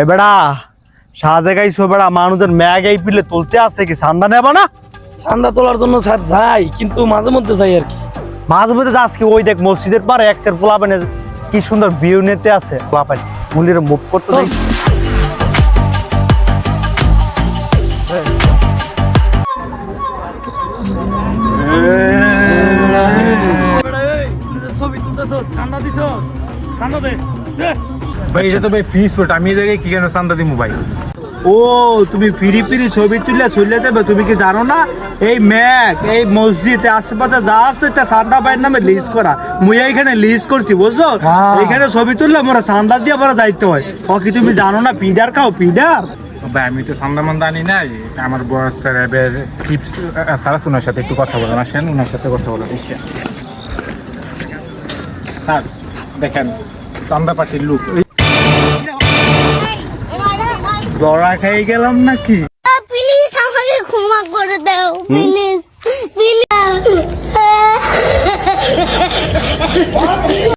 বেড়া সাজে গাইছো বেড়া মানুষের ম্যাগ এই পিলে তুলতে আসে কি সান্দা নেবা না? চান্দা তোলার জন্য স্যার যাই, কিন্তু মাঝে মধ্যে যাই আর কি। মাঝে মধ্যে যাস কি? ওই দেখ মসজিদের পারে একসের পোলাপানে কি সুন্দর ভিউ নিতে আছে, পোলাপান মুলির মুভ করতে দেখ। ছবি তুলতেছ, চান্দা দিছ, চান্দা দে। ভাই এটা তো ভাই ফিস ফুট, আমি এই জায়গায় কি কেন চান্দা দিমু ভাই? ও তুমি ফিরি ফিরি ছবি তুললে চলে যাবে, তুমি কি জানো না এই ম্যাগ এই মসজিদ আশেপাশে যা আছে তা চান্দা ভাইয়ের নামে লিস্ট করা। মুই এইখানে লিস্ট করছি বুঝছো, এইখানে ছবি তুললে মোরা চান্দা দিয়ে পরে দায়িত্ব হয়। ও কি তুমি জানো না পিডার খাও পিডার? ভাই আমি তো চান্দা মান্দা আনি নাই, আমার বস স্যার এবার চিপস স্যার আছে, ওনার সাথে একটু কথা বলেন, আসেন ওনার সাথে কথা বলেন। স্যার দেখেন চান্দা পার্টির লুক লড়া খাই গেলাম নাকি? প্লিজ আমাকে ক্ষমা করে দাও, প্লিজ প্লিজ।